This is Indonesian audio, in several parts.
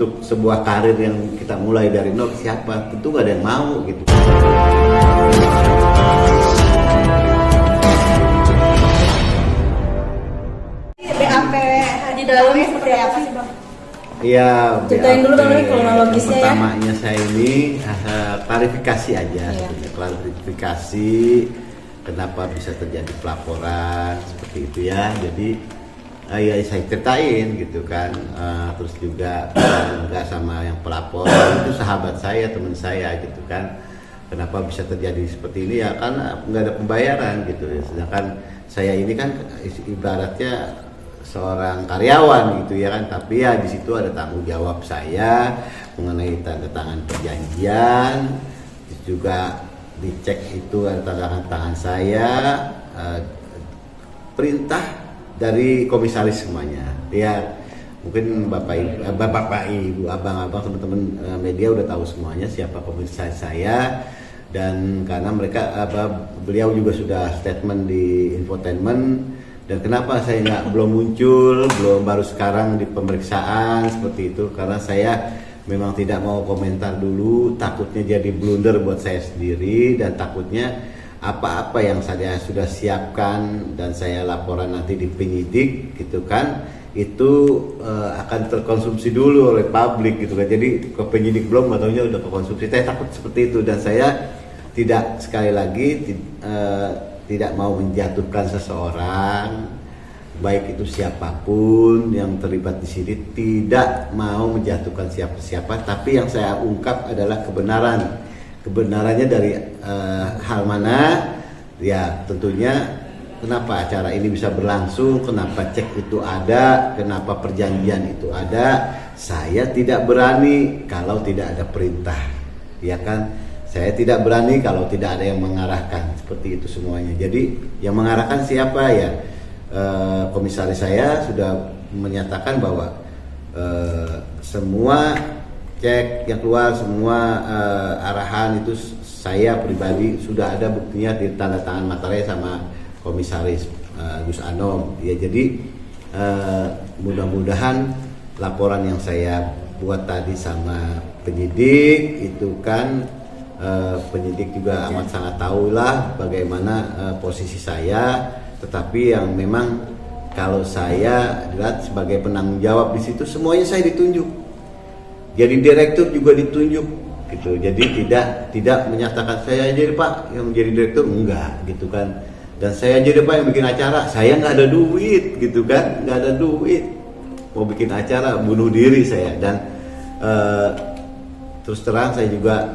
untuk sebuah karir yang kita mulai dari nol, siapa? Tentu gak ada yang mau gitu. BAP di dalamnya seperti apa sih Bang? Iya, ceritain dulu dong kronologisnya ya. Pertamanya saya ini klarifikasi aja, klarifikasi kenapa bisa terjadi pelaporan seperti itu ya. Jadi ya saya ceritain gitu kan, terus juga enggak sama yang pelapor itu sahabat saya, teman saya gitu kan. Kenapa bisa terjadi seperti ini ya, karena nggak ada pembayaran gitu ya. Sedangkan saya ini kan ibaratnya seorang karyawan gitu ya kan, tapi ya di situ ada tanggung jawab saya mengenai tanda tangan perjanjian, juga dicek itu ada tanda tangan saya, perintah dari komisaris semuanya. Ya mungkin bapak ibu, abang-abang, teman-teman media udah tahu semuanya siapa komisaris saya, dan karena beliau juga sudah statement di infotainment. Dan kenapa saya belum muncul, baru sekarang di pemeriksaan seperti itu, karena saya memang tidak mau komentar dulu, takutnya jadi blunder buat saya sendiri, dan takutnya apa-apa yang saya sudah siapkan dan saya laporan nanti di penyidik gitu kan, itu akan terkonsumsi dulu oleh publik gitu kan. Jadi ke penyidik belum, ataunya udah kekonsumsi. Saya takut seperti itu, dan saya tidak, sekali lagi tidak mau menjatuhkan seseorang, baik itu siapapun yang terlibat di sini, tidak mau menjatuhkan siapa-siapa, tapi yang saya ungkap adalah kebenarannya dari hal mana ya. Tentunya kenapa acara ini bisa berlangsung, kenapa cek itu ada, kenapa perjanjian itu ada. Saya tidak berani kalau tidak ada perintah, ya kan. Saya tidak berani kalau tidak ada yang mengarahkan, seperti itu semuanya. Jadi yang mengarahkan siapa ya? Komisaris saya sudah menyatakan bahwa semua cek yang keluar, semua arahan itu saya pribadi sudah ada buktinya di tanda tangan materai sama komisaris Gus Anom. Ya, jadi mudah-mudahan laporan yang saya buat tadi sama penyidik itu kan, penyidik juga amat sangat tahulah bagaimana posisi saya, tetapi yang memang kalau saya lihat sebagai penanggung jawab di situ, semuanya saya ditunjuk. Jadi direktur juga ditunjuk gitu. Jadi tidak menyatakan saya jadi Pak yang jadi direktur, enggak gitu kan. Dan saya jadi Pak yang bikin acara, saya nggak ada duit gitu kan, nggak ada duit. Mau bikin acara bunuh diri saya. Dan terus terang saya juga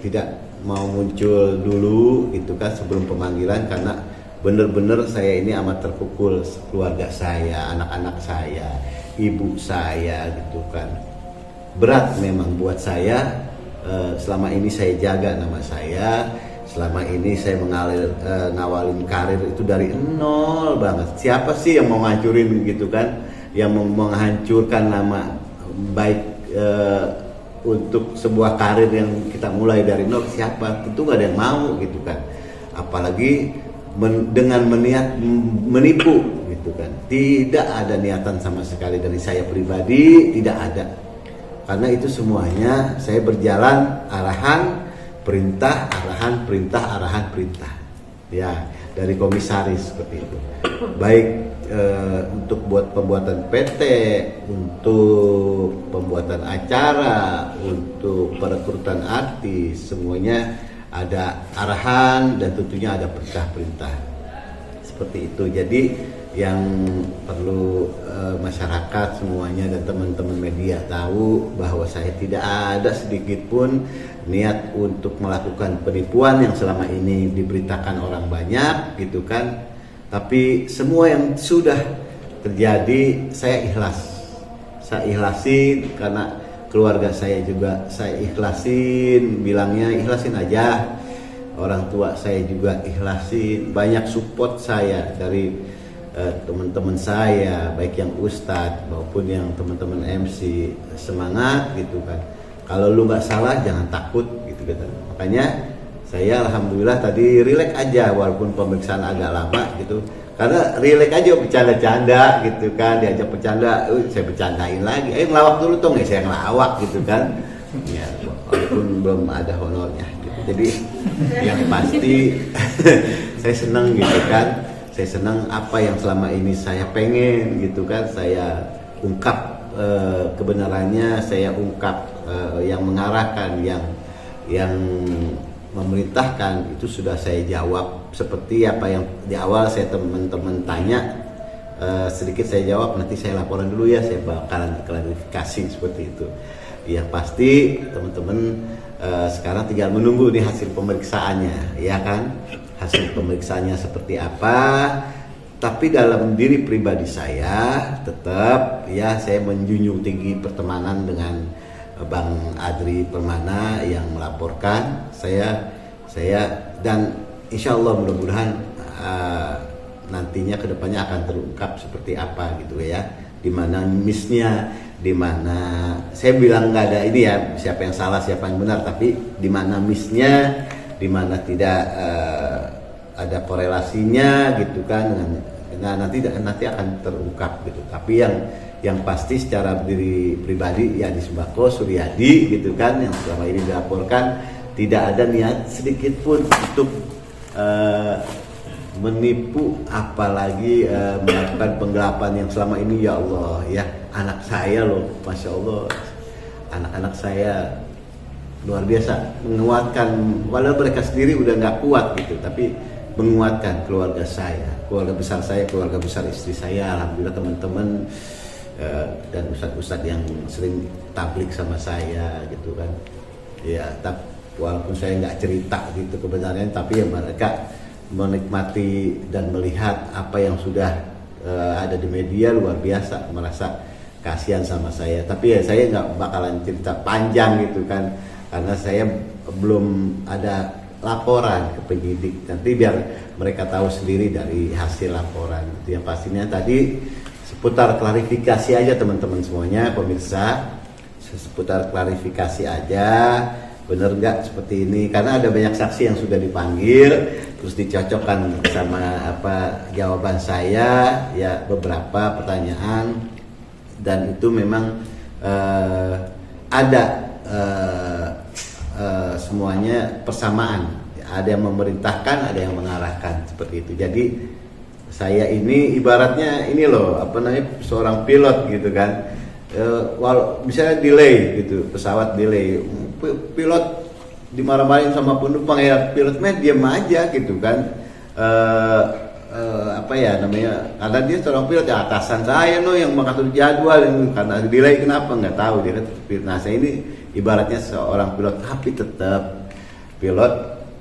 tidak mau muncul dulu gitu kan sebelum pemanggilan, karena benar-benar saya ini amat terpukul, keluarga saya, anak-anak saya, ibu saya gitu kan. Berat memang buat saya, selama ini saya jaga nama saya, selama ini saya ngawalin karir itu dari nol banget. Siapa sih yang mau ngancurin gitu kan, yang mau menghancurkan nama baik untuk sebuah karir yang kita mulai dari nol, siapa? Tentu gak ada yang mau gitu kan. Apalagi dengan niat menipu gitu kan. Tidak ada niatan sama sekali dari saya pribadi, tidak ada. Karena itu semuanya saya berjalan arahan, perintah, arahan, perintah, arahan, perintah. Ya, dari komisaris seperti itu. Baik untuk buat pembuatan PT, untuk pembuatan acara, untuk perekrutan artis, semuanya ada arahan dan tentunya ada perintah-perintah seperti itu. Jadi yang perlu masyarakat semuanya dan teman-teman media tahu bahwa saya tidak ada sedikit pun niat untuk melakukan penipuan yang selama ini diberitakan orang banyak gitu kan. Tapi semua yang sudah terjadi saya ikhlas. Saya ikhlasin karena keluarga saya juga saya ikhlasin, bilangnya ikhlasin aja. Orang tua saya juga ikhlasin. Banyak support saya dari teman-teman saya, baik yang ustadz maupun yang teman-teman MC, semangat gitu kan. Kalau lu nggak salah jangan takut gitu kan. Makanya saya alhamdulillah tadi rileks aja walaupun pemeriksaan agak lama gitu, karena relax aja bercanda-canda gitu kan, diajak bercanda, saya bercandain lagi, ngelawak dulu dong, ya saya ngelawak gitu kan, ya walaupun belum ada honornya gitu. Jadi yang pasti saya senang gitu kan, saya senang apa yang selama ini saya pengen gitu kan, saya ungkap kebenarannya, saya ungkap yang mengarahkan, yang memerintahkan itu sudah saya jawab seperti apa yang di awal saya teman-teman tanya, sedikit saya jawab, nanti saya laporan dulu ya, saya bakalan klarifikasi seperti itu. Yang pasti teman-teman sekarang tinggal menunggu nih hasil pemeriksaannya, ya kan, hasil pemeriksaannya seperti apa. Tapi dalam diri pribadi saya tetap ya, saya menjunjung tinggi pertemanan dengan Bang Adri Permana yang melaporkan saya dan insya Allah mudah-mudahan nantinya kedepannya akan terungkap seperti apa gitu ya, di mana missnya, di mana saya bilang nggak ada ini ya siapa yang salah siapa yang benar, tapi di mana missnya, di mana tidak ada korelasinya gitu kan dengan, nah nanti akan terungkap gitu. Tapi yang pasti secara diri pribadi ya di Sembako Suryadi gitu kan, yang selama ini dilaporkan tidak ada niat sedikit pun untuk menipu, apalagi melakukan penggelapan yang selama ini. Ya Allah ya, anak saya loh, Masya Allah, anak-anak saya luar biasa menguatkan, walau mereka sendiri udah nggak kuat gitu, tapi menguatkan keluarga saya, keluarga besar saya, keluarga besar istri saya. Alhamdulillah teman-teman dan ustadz-ustadz yang sering tablik sama saya gitu kan ya, walaupun saya nggak cerita gitu kebenarannya, tapi ya mereka menikmati dan melihat apa yang sudah ada di media, luar biasa, merasa kasihan sama saya. Tapi ya saya nggak bakalan cerita panjang gitu kan, karena saya belum ada laporan ke penyidik, nanti biar mereka tahu sendiri dari hasil laporan. Itu yang pastinya tadi seputar klarifikasi aja teman-teman semuanya, pemirsa, seputar klarifikasi aja, bener nggak seperti ini, karena ada banyak saksi yang sudah dipanggil terus dicocokkan sama apa jawaban saya ya, beberapa pertanyaan, dan itu memang ada semuanya persamaan, ada yang memerintahkan, ada yang mengarahkan seperti itu. Jadi saya ini ibaratnya ini loh, apa namanya, seorang pilot gitu kan, walau misalnya delay gitu, pesawat delay, pilot dimarah-marahin sama penumpang, ya pilotnya diam aja gitu kan, apa ya namanya, karena dia seorang pilot ya, atasan saya no yang mengatur jadwal, karena delay kenapa nggak tahu dia kan. Nah saya ini ibaratnya seorang pilot, tapi tetap pilot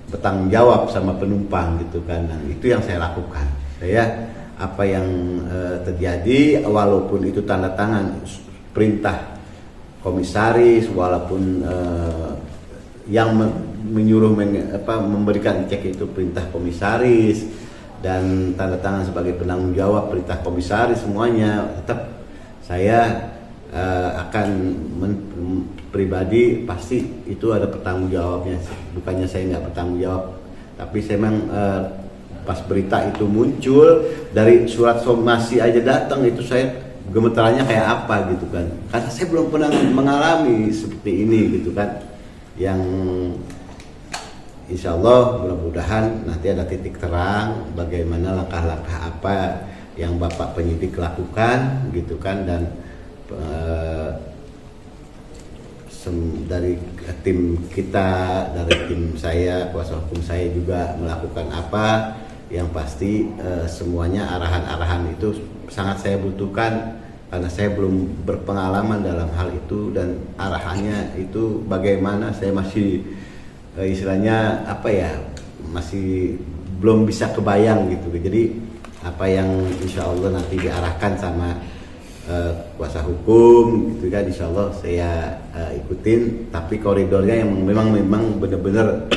bertanggung jawab sama penumpang gitu kan. Nah, itu yang saya lakukan. Saya apa yang terjadi, walaupun itu tanda tangan perintah komisaris, walaupun yang menyuruh memberikan cek itu perintah komisaris, dan tanda tangan sebagai penanggung jawab perintah komisaris, semuanya tetap saya akan pribadi pasti itu ada bertanggung jawabnya. Bukannya saya nggak bertanggung jawab, tapi saya memang pas berita itu muncul, dari surat somasi aja datang, itu saya gemetarannya kayak apa gitu kan, karena saya belum pernah mengalami seperti ini gitu kan, yang insya Allah mudah-mudahan nanti ada titik terang bagaimana langkah-langkah apa yang Bapak penyidik lakukan gitu kan, dan dari tim kita, dari tim saya, kuasa hukum saya juga melakukan apa. Yang pasti semuanya arahan-arahan itu sangat saya butuhkan, karena saya belum berpengalaman dalam hal itu, dan arahannya itu bagaimana saya masih istilahnya apa ya, masih belum bisa kebayang gitu. Jadi apa yang insya Allah nanti diarahkan sama kuasa hukum gitu kan, insya Allah saya ikutin, tapi koridornya yang memang benar-benar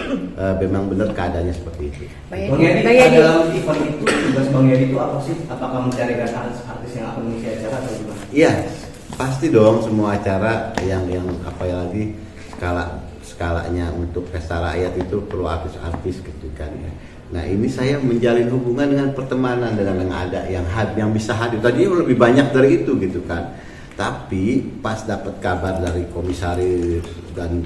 memang benar keadaannya seperti itu. Bang Yedi, dalam event itu tugas Bang Yedi itu apa sih? Apakah mencarikan artis yang akan mengisi acara atau gimana? Iya, pasti dong, semua acara yang apa ya lagi skalanya untuk pesta rakyat itu perlu artis-artis gitu kan ya. Nah ini saya menjalin hubungan dengan pertemanan dengan yang ada, yang bisa hadir. Tadi lebih banyak dari itu gitu kan. Tapi pas dapat kabar dari komisaris dan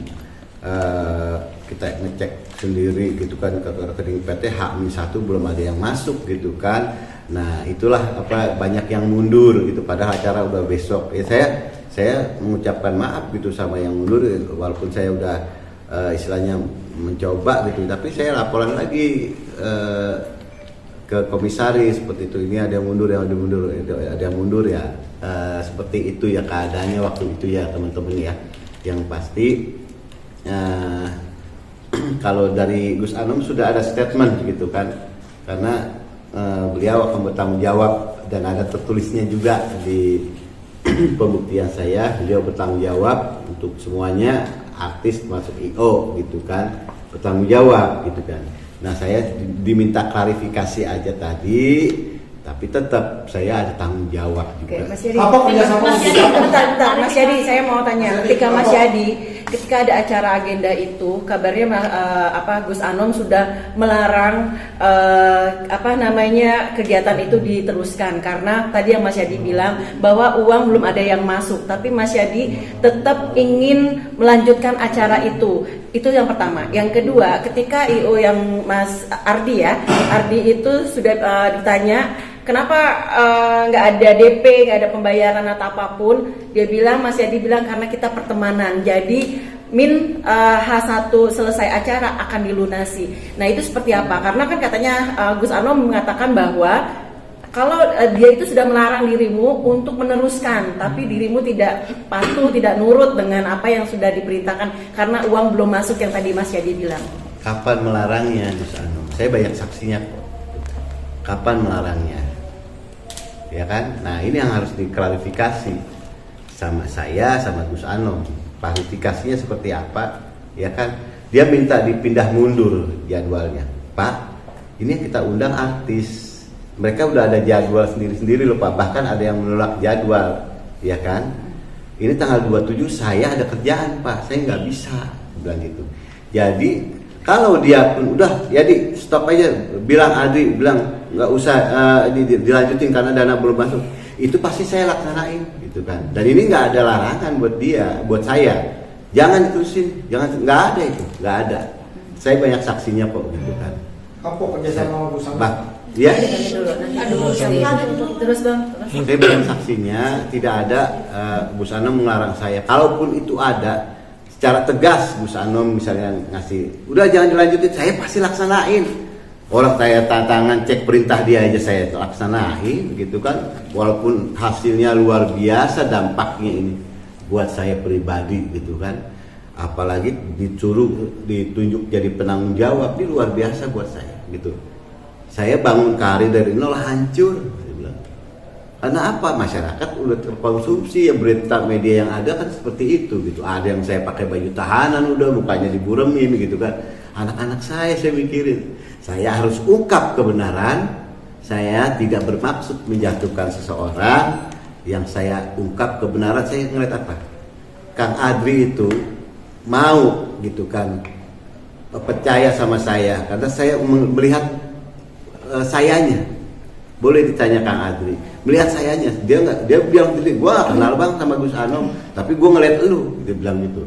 kita ngecek sendiri gitu kan ke rekening PT H-1 belum ada yang masuk gitu kan. Nah itulah banyak yang mundur gitu, padahal acara udah besok. Ya saya mengucapkan maaf gitu sama yang mundur, walaupun saya udah istilahnya mencoba gitu, tapi saya laporan lagi ke komisaris seperti itu. Ini ada yang mundur, ada yang mundur ya. Seperti itu ya keadaannya waktu itu ya teman-teman ya. Yang pasti kalau dari Gus Anom sudah ada statement gitu kan, karena beliau akan bertanggung jawab dan ada tertulisnya juga di pembuktian saya. Beliau bertanggung jawab untuk semuanya, artis masuk IO gitu kan, bertanggung jawab gitu kan. Nah saya diminta klarifikasi aja tadi, tapi tetap saya ada tanggung jawab juga. Oke, Mas Yadi. Apa kerjasama Mas Yadi, bentar, Mas Yadi, saya mau tanya. Ketika Mas Yadi, ketika ada acara agenda itu, kabarnya Gus Anom sudah melarang kegiatan itu diteruskan karena tadi yang Mas Yadi bilang bahwa uang belum ada yang masuk, tapi Mas Yadi tetap ingin melanjutkan acara itu. Itu yang pertama. Yang kedua, ketika IO yang Mas Ardi itu sudah ditanya kenapa nggak ada DP, nggak ada pembayaran atau apapun, dia bilang, Mas Yadi bilang karena kita pertemanan, jadi H1 selesai acara akan dilunasi. Nah itu seperti apa? Karena kan katanya Gus Anom mengatakan bahwa kalau dia itu sudah melarang dirimu untuk meneruskan, tapi dirimu tidak patuh, tidak nurut dengan apa yang sudah diperintahkan karena uang belum masuk yang tadi Mas Yadi bilang. Kapan melarangnya Gus Anom? Saya banyak saksinya kok. Kapan melarangnya? Ya kan? Nah ini yang harus diklarifikasi sama saya, sama Gus Anom. Klarifikasinya seperti apa? Ya kan? Dia minta dipindah mundur jadwalnya. Pak, ini kita undang artis. Mereka udah ada jadwal sendiri-sendiri loh Pak. Bahkan ada yang menolak jadwal. Ya kan? Ini tanggal 27 saya ada kerjaan Pak. Saya nggak bisa. Bilang gitu. Jadi kalau dia pun udah, jadi stop aja. Bilang Adri, bilang nggak usah dilanjutin karena dana belum masuk. Itu pasti saya laksanain gitu kan. Dan ini nggak ada larangan buat dia, buat saya. Jangan diterusin, nggak ada itu, nggak ada. Saya banyak saksinya kok gitu kan. Apa kerjasama Gus Anom? Ya. Terus bang. Saya banyak saksinya, tidak ada Gus Anom melarang saya. Kalaupun itu ada, secara tegas Gus Anom misalnya ngasih, udah jangan dilanjutin, saya pasti laksanain. Orang saya tantangan cek perintah dia aja saya laksanain gitu kan. Walaupun hasilnya luar biasa dampaknya ini buat saya pribadi gitu kan. Apalagi ditunjuk jadi penanggung jawab, ini luar biasa buat saya gitu. Saya bangun karir dari nol hancur, saya bilang. Karena apa? Masyarakat udah terkonsumsi ya berita media yang ada kan seperti itu gitu. Ada yang saya pakai baju tahanan udah mukanya diburemin gitu kan. Anak-anak saya mikirin, saya harus ungkap kebenaran. Saya tidak bermaksud menjatuhkan seseorang. Yang saya ungkap kebenaran, saya ngeliat apa? Kang Adri itu mau gitu kan percaya sama saya karena saya melihat sayanya. Boleh ditanya Kang Adri, melihat sayanya, dia bilang gitu, gue kenal bang sama Gus Anom, tapi gue ngeliat lu, dia bilang gitu.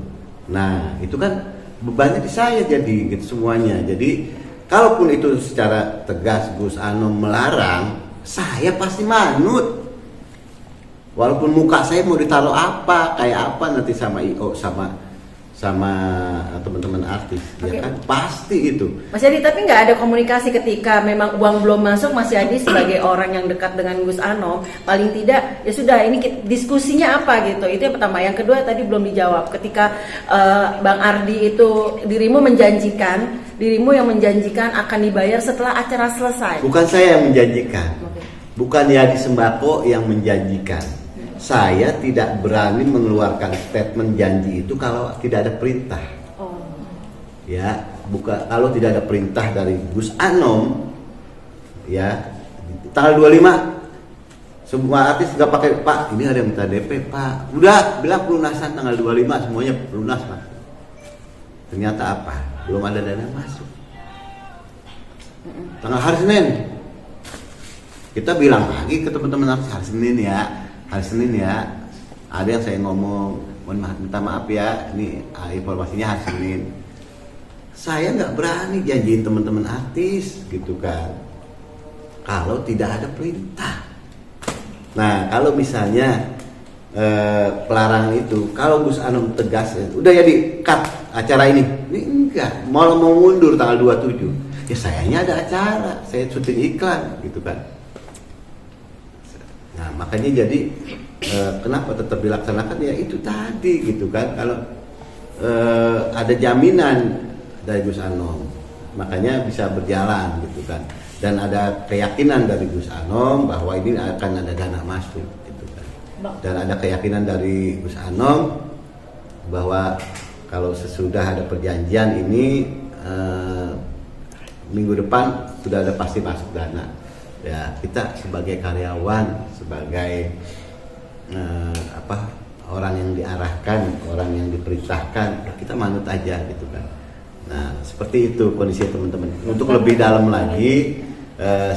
Nah itu kan bebannya di saya jadi gitu semuanya. Jadi kalaupun itu secara tegas Gus Anom melarang, saya pasti manut. Walaupun muka saya mau ditaruh apa, kayak apa nanti sama IO, sama teman-teman artis, ya kan pasti itu. Mas Yadi, tapi nggak ada komunikasi ketika memang uang belum masuk. Mas Yadi sebagai orang yang dekat dengan Gus Anom, paling tidak ya sudah ini diskusinya apa gitu. Itu yang pertama. Yang kedua tadi belum dijawab. Ketika Bang Ardi itu dirimu yang menjanjikan akan dibayar setelah acara selesai. Bukan saya yang menjanjikan, bukan Yadi Sembako yang menjanjikan. Saya tidak berani mengeluarkan statement janji itu kalau tidak ada perintah. Ya, kalau tidak ada perintah dari Gus Anom, ya tanggal 25 semua artis nggak pakai Pak. Ini ada yang minta DP Pak. Udah bilang pelunasan tanggal 25 semuanya pelunas Pak. Ternyata apa? Belum ada dana masuk. tanggal hari Senin. Kita bilang lagi ke teman-teman hari Senin ya. Ada yang saya ngomong, minta maaf ya, ini informasinya hari Senin. Saya nggak berani janjiin teman-teman artis gitu kan, kalau tidak ada perintah. Nah kalau misalnya pelarangan itu, kalau Gus Anom tegas, udah ya di cut acara ini enggak, mau mundur tanggal 27. Ya sayangnya ada acara, saya syuting iklan gitu kan. Nah makanya jadi kenapa tetap dilaksanakan ya itu tadi gitu kan, kalau ada jaminan dari Gus Anom makanya bisa berjalan gitu kan, dan ada keyakinan dari Gus Anom bahwa ini akan ada dana masuk gitu kan, dan ada keyakinan dari Gus Anom bahwa kalau sesudah ada perjanjian ini minggu depan sudah ada pasti masuk dana. Ya kita sebagai karyawan, sebagai orang yang diarahkan, orang yang diperintahkan, kita manut aja gitu kan. Nah seperti itu kondisi teman-teman. Untuk lebih dalam lagi,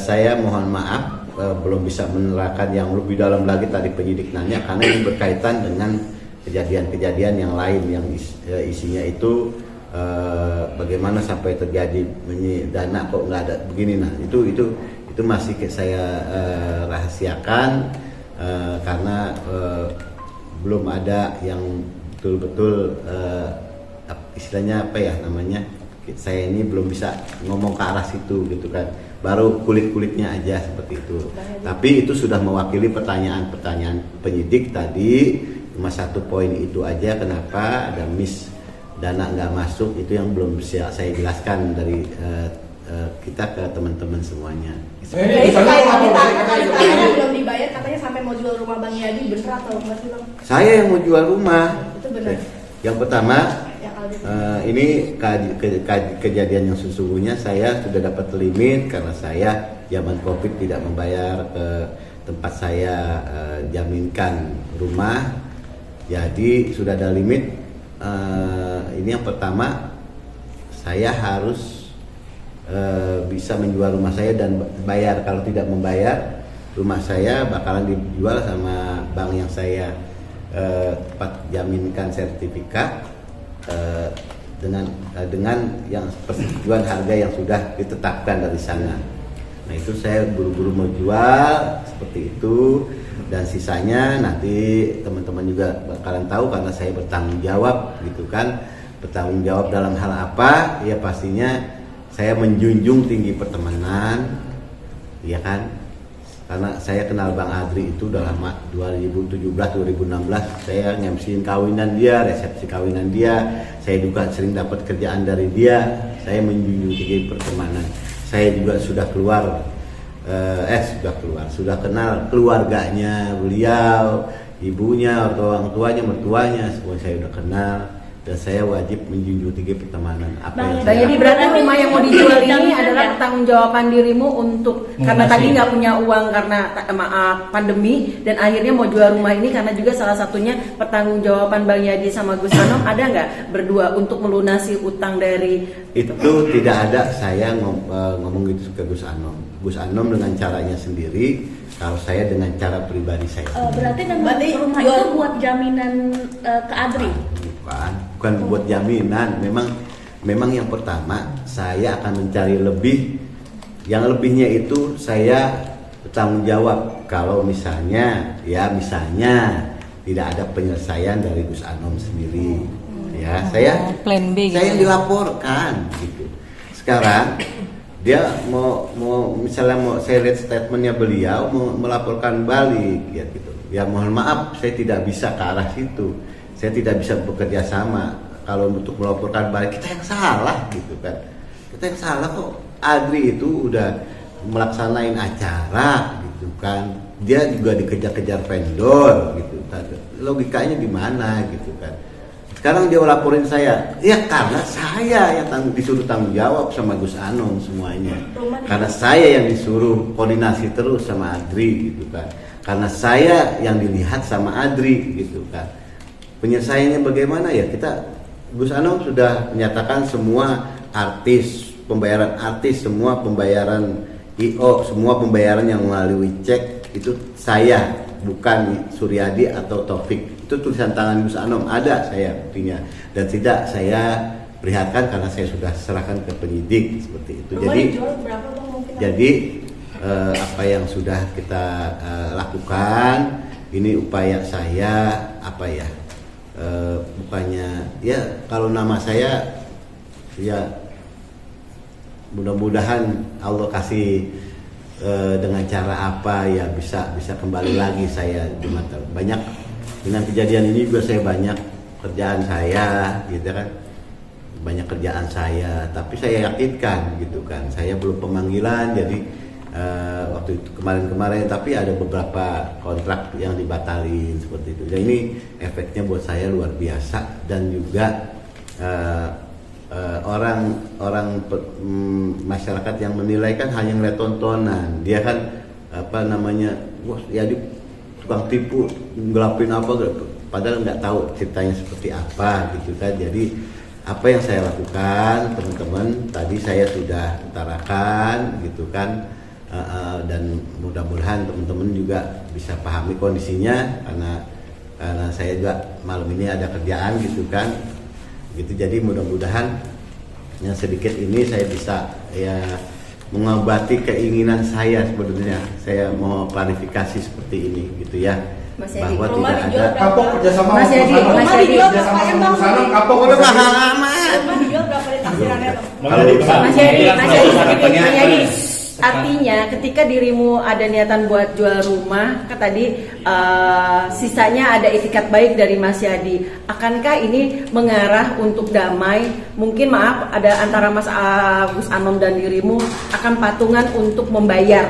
saya mohon maaf belum bisa menerangkan yang lebih dalam lagi tadi penyidik nanya, karena ini berkaitan dengan kejadian-kejadian yang lain yang isinya itu bagaimana sampai terjadi dana kok nggak ada begini. Nah itu masih saya rahasiakan karena belum ada yang betul-betul istilahnya apa ya namanya, saya ini belum bisa ngomong ke arah situ gitu kan, baru kulit-kulitnya aja seperti itu. Tapi itu sudah mewakili pertanyaan-pertanyaan penyidik tadi. Cuma satu poin itu aja, kenapa ada miss dana nggak masuk, itu yang belum bisa saya jelaskan dari kita ke teman-teman semuanya. Jadi katanya belum dibayar, katanya sampai mau jual rumah Bang Yadi, bener atau enggak sih Bang? Saya yang mau jual rumah. Itu benar. Yang pertama, ini kejadian yang sesungguhnya saya sudah dapat limit karena saya zaman Covid tidak membayar ke tempat saya jaminkan rumah. Jadi sudah ada limit. Ini yang pertama, saya harus bisa menjual rumah saya dan bayar. Kalau tidak membayar, rumah saya bakalan dijual sama bank yang saya tempat jaminkan sertifikat dengan yang persetujuan harga yang sudah ditetapkan dari sana. Nah itu saya buru-buru mau jual seperti itu, dan sisanya nanti teman-teman juga bakalan tahu karena saya bertanggung jawab gitu kan. Bertanggung jawab dalam hal apa? Ya pastinya saya menjunjung tinggi pertemanan, ya kan? Karena saya kenal Bang Adri itu udah lama, 2017-2016 saya ngemsiin kawinan dia, resepsi kawinan dia, saya juga sering dapat kerjaan dari dia. Saya menjunjung tinggi pertemanan. Saya juga sudah sudah kenal keluarganya beliau, ibunya, orang tuanya, mertuanya, semua saya udah kenal. Dan saya wajib menjunjung tinggi pertemanan. Jadi berarti rumah yang mau dijual ini adalah pertanggungjawaban dirimu untuk karena tadi nggak punya uang karena pandemi, dan akhirnya mau jual rumah ini karena juga salah satunya pertanggungjawaban Bang Yadi sama Gus Anom. Ada nggak berdua untuk melunasi utang dari itu? Tidak ada. Saya ngomong gitu ke Gus Anom. Gus Anom dengan caranya sendiri, kalau saya dengan cara pribadi saya. Berarti memang rumah itu buat jaminan ke Adri? Bukan buat jaminan. Memang yang pertama saya akan mencari lebih. Yang lebihnya itu saya bertanggung jawab kalau misalnya tidak ada penyelesaian dari Gus Anom sendiri. Ya, saya plan B gitu. Saya yang dilaporkan gitu. Sekarang dia mau misalnya saya lihat statementnya beliau mau melaporkan balik ya gitu. Ya mohon maaf, saya tidak bisa ke arah situ. Saya tidak bisa bekerja sama. Kalau untuk melaporkan balik, kita yang salah gitu kan. Kita yang salah kok. Adri itu udah melaksanain acara gitu kan. Dia juga dikejar-kejar vendor gitu kan. Logikanya di mana gitu kan. Sekarang dia laporin saya. Ya karena saya yang disuruh tanggung jawab sama Gus Anom semuanya. Karena saya yang disuruh koordinasi terus sama Adri gitu kan. Karena saya yang dilihat sama Adri gitu kan. Penyelesaiannya bagaimana ya, Gus Anom sudah menyatakan semua artis pembayaran artis, semua pembayaran IO, semua pembayaran yang melalui cek itu saya, bukan Suryadi atau Taufik. Itu tulisan tangan Gus Anom, ada saya buktinya. Dan tidak saya perlihatkan karena saya sudah serahkan ke penyidik seperti itu. Rumah dijual berapa Bang mungkin? Jadi apa yang sudah kita lakukan ini upaya saya bukannya ya kalau nama saya ya mudah-mudahan Allah kasih dengan cara apa ya bisa kembali lagi saya di mata banyak dengan kejadian ini juga saya banyak kerjaan saya gitu kan, banyak kerjaan saya, tapi saya yakinkan gitu kan saya belum pemanggilan. Jadi waktu itu kemarin tapi ada beberapa kontrak yang dibatalin seperti itu. Dan ini efeknya buat saya luar biasa. Dan juga masyarakat yang menilai kan hanya ngeliat tontonan. Dia kan wah ya di tukang tipu, ngelapin apa gitu. Padahal nggak tahu ceritanya seperti apa gitu kan. Jadi apa yang saya lakukan teman-teman tadi saya sudah utarakan gitu kan. Dan mudah-mudahan teman-teman juga bisa pahami kondisinya karena saya juga malam ini ada kerjaan gitu kan gitu. Jadi mudah-mudahan yang sedikit ini saya bisa ya mengobati keinginan saya. Sebenarnya saya mau klarifikasi seperti ini gitu ya, Mas Yadi, bahwa rumah tidak dijual ada Kapok kerjasama Mas sama Yadi, Gus Anam. Mas Rumah Yadi. dijual Kerjasama berapa sama Bang? Gus Anam, kapok udah kerjasama. mahal amat. Rumah dijual berapa di taksirannya Bang? Mas Yadi, artinya ketika dirimu ada niatan buat jual rumah, kan tadi sisanya ada itikat baik dari Mas Yadi. Akankah ini mengarah untuk damai? Mungkin maaf ada antara Mas Gus Anom dan dirimu akan patungan untuk membayar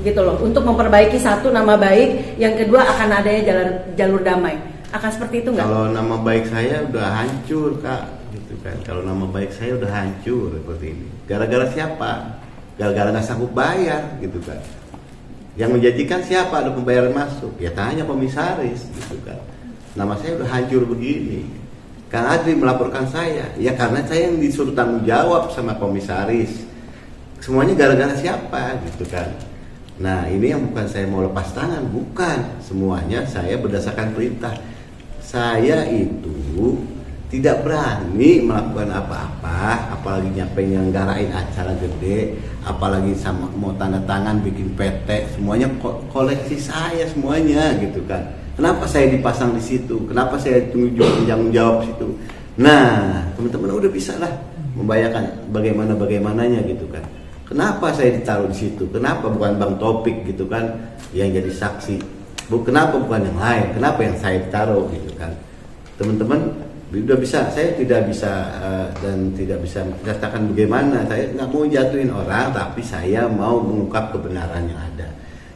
gitu loh, untuk memperbaiki satu nama baik, yang kedua akan adanya jalur damai. Akan seperti itu nggak? Kalau nama baik saya udah hancur Kak gitu kan. Kalau nama baik saya udah hancur seperti ini. Gara-gara siapa? Gara-gara nggak sanggup bayar gitu kan. Yang menjanjikan siapa ada pembayaran masuk? Ya tanya komisaris gitu kan. Nama saya udah hancur begini. Kang Adri melaporkan saya. Ya karena saya yang disuruh tanggung jawab sama komisaris. Semuanya gara-gara siapa gitu kan. Nah ini yang bukan saya mau lepas tangan, bukan. Semuanya saya berdasarkan perintah. Saya itu tidak berani melakukan apa-apa, apalagi nyelenggarain acara gede, apalagi sama mau tanda tangan bikin PT, semuanya koleksi saya semuanya gitu kan. Kenapa saya dipasang di situ? Kenapa saya tanggung jawab situ? Nah, teman-teman udah bisa lah membayangkan bagaimananya gitu kan. Kenapa saya ditaruh di situ? Kenapa bukan Bang Topik gitu kan yang jadi saksi? Kenapa bukan yang lain? Kenapa yang saya ditaruh gitu kan? Teman-teman udah bisa, saya tidak bisa dan tidak bisa katakan bagaimana. Saya nggak mau jatuhin orang, tapi saya mau mengungkap kebenaran yang ada.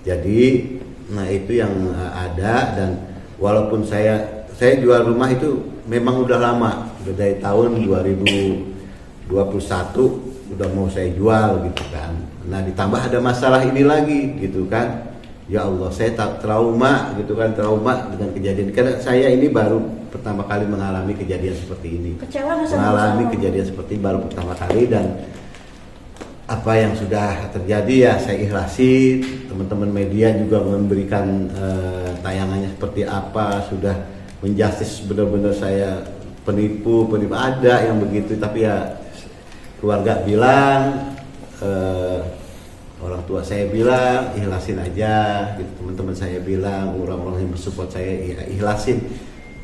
Jadi, nah itu yang ada. Dan walaupun saya jual rumah itu memang udah lama, udah dari tahun 2021 udah mau saya jual gitu kan. Nah ditambah ada masalah ini lagi gitu kan. Ya Allah, saya trauma gitu kan, trauma dengan kejadian. Karena saya ini baru pertama kali mengalami kejadian seperti ini. Kecewa nggak sama Mengalami Gus Anom? kejadian seperti ini baru pertama kali, dan apa yang sudah terjadi ya saya ikhlasi. Teman-teman media juga memberikan tayangannya seperti apa, sudah menjustis benar-benar saya penipu ada yang begitu, tapi ya keluarga bilang, orang tua saya bilang ikhlasin aja gitu. Teman-teman saya bilang, orang-orang yang bersupport saya ya ikhlasin.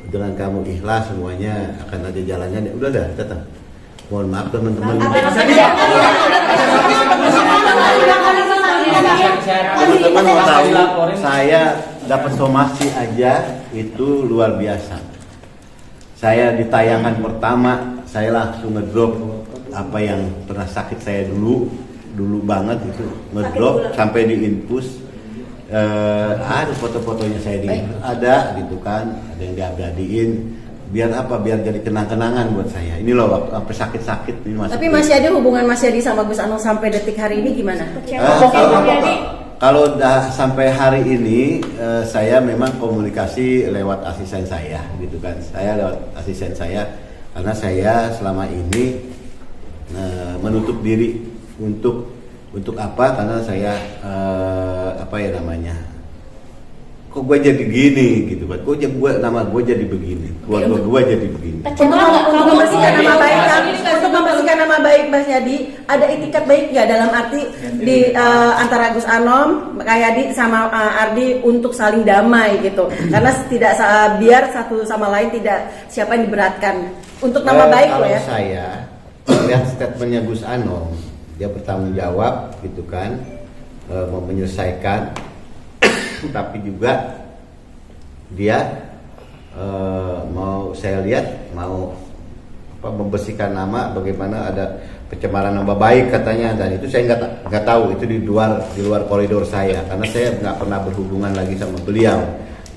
Dengan kamu ikhlas semuanya akan ada jalannya. Udah dah, datang. Mohon maaf teman-teman. Teman-teman mau tahu, saya dapat somasi aja itu luar biasa. Saya di tayangan pertama saya langsung ngedrop apa yang pernah sakit saya dulu banget itu, ngedrop sampai di infus. Ada foto-fotonya saya ada gitu kan, ada yang diabadiin. Biar apa? Biar jadi kenang-kenangan buat saya. Ini loh waktu sampai sakit-sakit ini masih. Tapi Mas Yadi, hubungan Mas Yadi sama Gus Anom sampai detik hari ini gimana? Kalau udah sampai hari ini saya memang komunikasi lewat asisten saya gitu kan. Saya lewat asisten saya karena saya selama ini menutup diri untuk apa? Karena saya apa ya namanya? Kok gue jadi gini gitu kan? Kok nama gue jadi begini? Keluarga gue jadi begini. Untuk membersihkan nama baik untuk membersihkan nama baik Mas Yadi, ada itikat baik nggak dalam arti di antara Gus Anom, Kak Yadi sama Ardi untuk saling damai gitu? Karena tidak biar satu sama lain tidak siapa yang diberatkan untuk nama baik kalau loh ya. Saya lihat statementnya Gus Anom, dia bertanggung jawab gitu kan, mau menyelesaikan, tapi juga dia saya lihat mau membersihkan nama, bagaimana ada pencemaran nama baik katanya, dan itu saya nggak tahu, itu di luar koridor saya, karena saya nggak pernah berhubungan lagi sama beliau.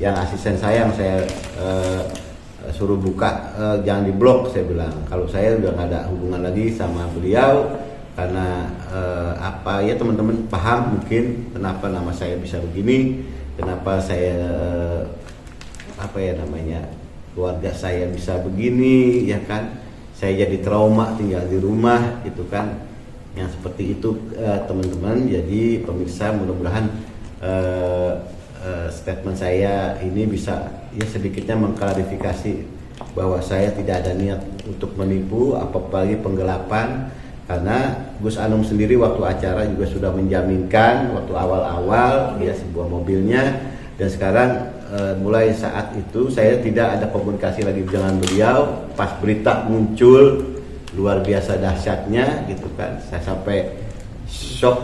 Yang asisten saya yang saya suruh buka, jangan diblok, saya bilang kalau saya udah nggak ada hubungan lagi sama beliau, karena apa ya, teman-teman paham mungkin kenapa nama saya bisa begini, kenapa saya apa ya namanya, keluarga saya bisa begini ya kan, saya jadi trauma tinggal di rumah gitu kan, yang seperti itu teman-teman. Jadi pemirsa, mudah-mudahan statement saya ini bisa ya sedikitnya mengklarifikasi bahwa saya tidak ada niat untuk menipu, apalagi penggelapan, karena Gus Anom sendiri waktu acara juga sudah menjaminkan waktu awal-awal ya sebuah mobilnya, dan sekarang mulai saat itu saya tidak ada komunikasi lagi dengan beliau. Pas berita muncul luar biasa dahsyatnya gitu kan, saya sampai shock,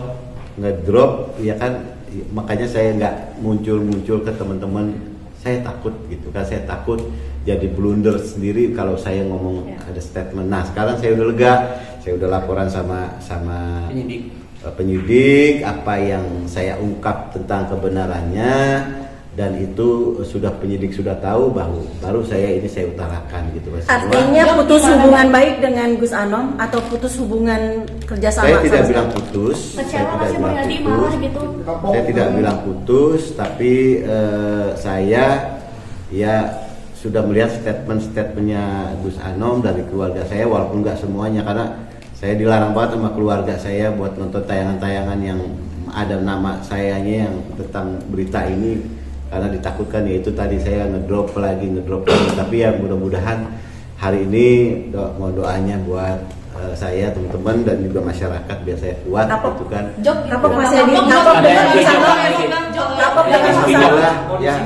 ngedrop ya kan, makanya saya nggak muncul ke teman-teman, saya takut gitu kan, saya takut jadi blunder sendiri kalau saya ngomong ada statement. Nah sekarang saya udah lega, saya udah laporan sama penyidik apa yang saya ungkap tentang kebenarannya, dan itu sudah penyidik sudah tahu, baru saya utarakan gitu. Artinya putus hubungan baik dengan Gus Anom atau putus hubungan kerjasama? Saya tidak bilang putus. Kecewa nggak sih Bang Yadi malah gitu? Saya tidak bilang putus, tapi saya ya sudah melihat statementnya Gus Anom dari keluarga saya, walaupun nggak semuanya, karena saya dilarang banget sama keluarga saya buat nonton tayangan-tayangan yang ada nama sayanya yang tentang berita ini, karena ditakutkan ya itu tadi saya ngedrop lagi. Tapi ya mudah-mudahan hari ini mau doanya buat saya, teman-teman, dan juga masyarakat biar saya kuat gitu kan. Kapok Mas Yadi, kapok dengan Gus Anom, kapok dengan Gus Anom, Ya.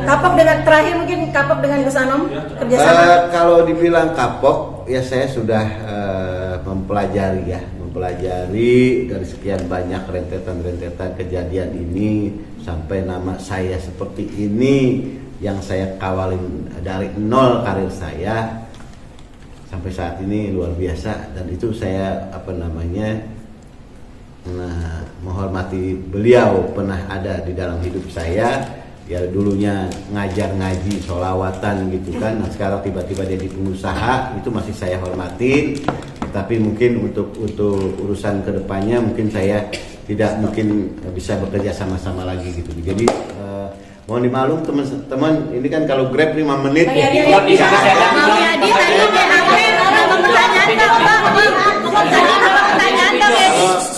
kapok dengan terakhir mungkin kapok dengan Gus Anom kerjasama. Kalau dibilang kapok ya saya sudah mempelajari dari sekian banyak rentetan kejadian ini sampai nama saya seperti ini yang saya kawalin dari nol karir saya sampai saat ini luar biasa, dan itu saya menghormati beliau, pernah ada di dalam hidup saya ya, dulunya ngajar ngaji sholawatan gitu kan, nah sekarang tiba-tiba jadi pengusaha, itu masih saya hormatin. Tapi mungkin untuk urusan kedepannya mungkin saya tidak mungkin bisa bekerja sama-sama lagi gitu. Jadi mohon dimaklum teman-teman, ini kan kalau Grab 5 menit.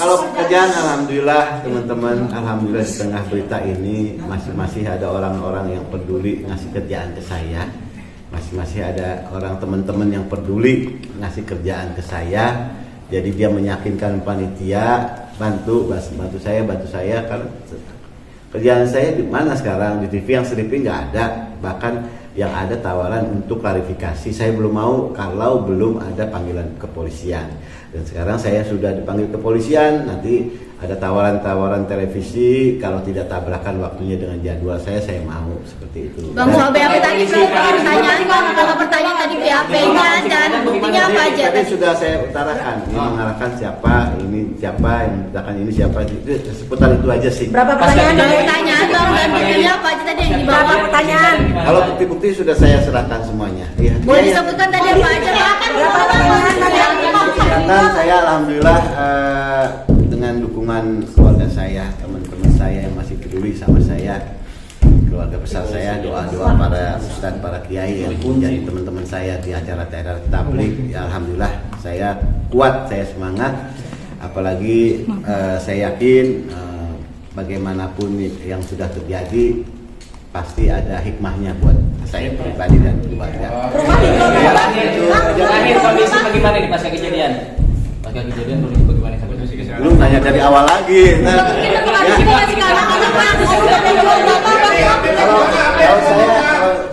Kalau pekerjaan alhamdulillah teman-teman, alhamdulillah di tengah berita ini masih ada orang-orang yang peduli ngasih kerjaan ke saya. Masih ada orang teman-teman yang peduli ngasih kerjaan ke saya. Jadi dia meyakinkan panitia bantu saya kan. Kerjaan saya di mana sekarang, di TV yang selipin nggak ada, bahkan yang ada tawaran untuk klarifikasi. Saya belum mau kalau belum ada panggilan kepolisian. Dan sekarang saya sudah dipanggil kepolisian, nanti ada tawaran-tawaran televisi, kalau tidak tabrakan waktunya dengan jadwal saya mau seperti itu. Bang, soal BAP tadi pertanyaan Bang, kalau pertanyaan tadi BAP-nya dan buktinya apa aja tadi tadi? sudah saya utarakan, ini mengarahkan siapa, yang mengarahkan ini siapa, itu seputar itu aja sih. Berapa pertanyaan? Pertanyaan Bang, dan buktinya apa aja tadi yang dibawa? Berapa pertanyaan? Kalau bukti-bukti sudah saya serahkan semuanya. Iya. Boleh disebutkan tadi apa aja Bang? Berapa pertanyaan tadi? Saya alhamdulillah dengan dukungan keluarga saya, teman-teman saya yang masih peduli sama saya, keluarga besar saya, doa-doa para ustadz, para kiai yang menjadi teman-teman saya di acara-acara tabligh. Ya, alhamdulillah saya kuat, saya semangat. Apalagi saya yakin bagaimanapun yang sudah terjadi pasti ada hikmahnya buat saya pribadi dan keluarga. Terakhir kondisi bagaimana nih pasca kejadian? Pasca kejadian kondisi bagaimana sampai itu? Belum nanya dari awal lagi.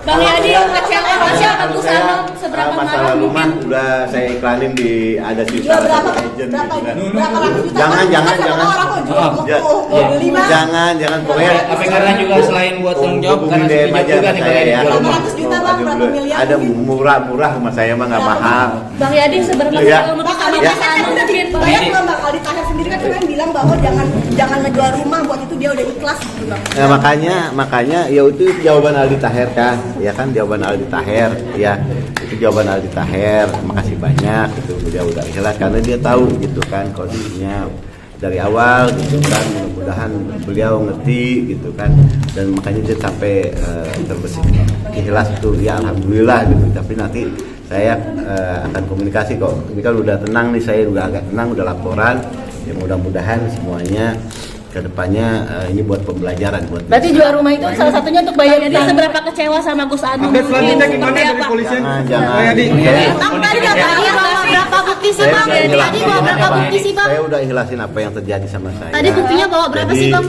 Bang Yadi, kecewa nggak sih sama Gus Anam seberapa masalah marah rumah mungkin? udah saya iklanin di ada sisa Jual berapa? agent Berapa? gitu kan. Berapa ratus juta? Jangan, jangan, Masa jangan. orang kok jual Ya, mau beli mah? jangan pokoknya. Tapi karena juga selain buat tanggung jawab karena Hubungin DM sepijak aja juga sama nih saya Bang Yadi ya. jual rumah. 800 juta bang, berapa miliar? Ada murah rumah saya mah nggak mahal. Bang Yadi seberapa Ya. kecewa menurut sama Ya. Gus Anam Udah mungkin? dibayar belum bang? Kalau ditahan sendiri kan cuma bilang bahwa jangan ngejual rumah, buat itu dia udah ikhlas gitu bang. Nah, makanya ya itu jawaban Aldi Taher kan, ya kan jawaban Aldi Taher, ya itu jawaban Aldi Taher. Makasih banyak itu dia udah ikhlas karena dia tahu gitu kan kondisinya dari awal gitu kan. Mudah-mudahan beliau ngerti gitu kan, dan makanya dia sampai terbesit ikhlas itu ya alhamdulillah gitu. Tapi nanti saya akan komunikasi kok. Ini kan udah tenang nih, saya udah agak tenang, udah laporan. Ya mudah-mudahan semuanya kedepannya ini buat pembelajaran buat. Berarti jual rumah itu salah satunya untuk bayar Jadi seberapa kecewa sama Gus Anam Update selanjutnya mungkin? gimana Seperti dari apa? polisian? Jangan. Bang Yadi. Bang tadi katanya bawa berapa bukti sih bang? Tadi bawa berapa bukti sih bang? Saya udah ikhlasin apa yang terjadi sama saya. Tadi buktinya bawa berapa Jadi, sih, Bang?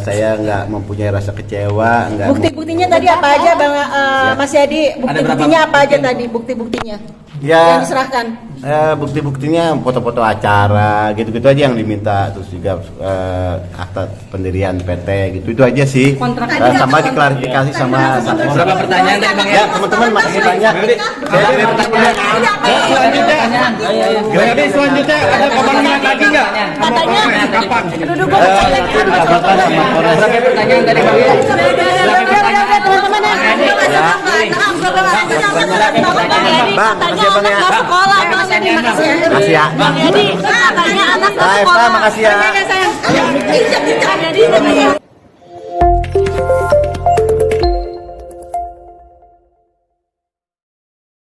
Saya nggak mempunyai rasa kecewa, nggak. Bukti-buktinya tadi apa aja Bang Mas Yadi? Bukti-buktinya apa aja tadi? Bukti-buktinya Ya, yang diserahkan. bukti-buktinya foto-foto acara, gitu-gitu aja yang diminta, terus juga akta pendirian PT, gitu itu aja sih. Kontrak. Sama diklarifikasi sama. Berapa pertanyaan tadi Bang Ya Yadi? teman-teman masih banyak. Bang Yadi, selanjutnya ada pemanggilan lagi nggak? Katanya Kapan? duduk gue lagi Sudah bakal sama Polres. Berapa pertanyaan tadi Bang Yadi? teman-teman Bang, makasih ya, Bang, ya. sekolah Bang Yadi makasih ya Makasih ya. Bang Yadi katanya anak Bye, Pak, makasih ya. sayang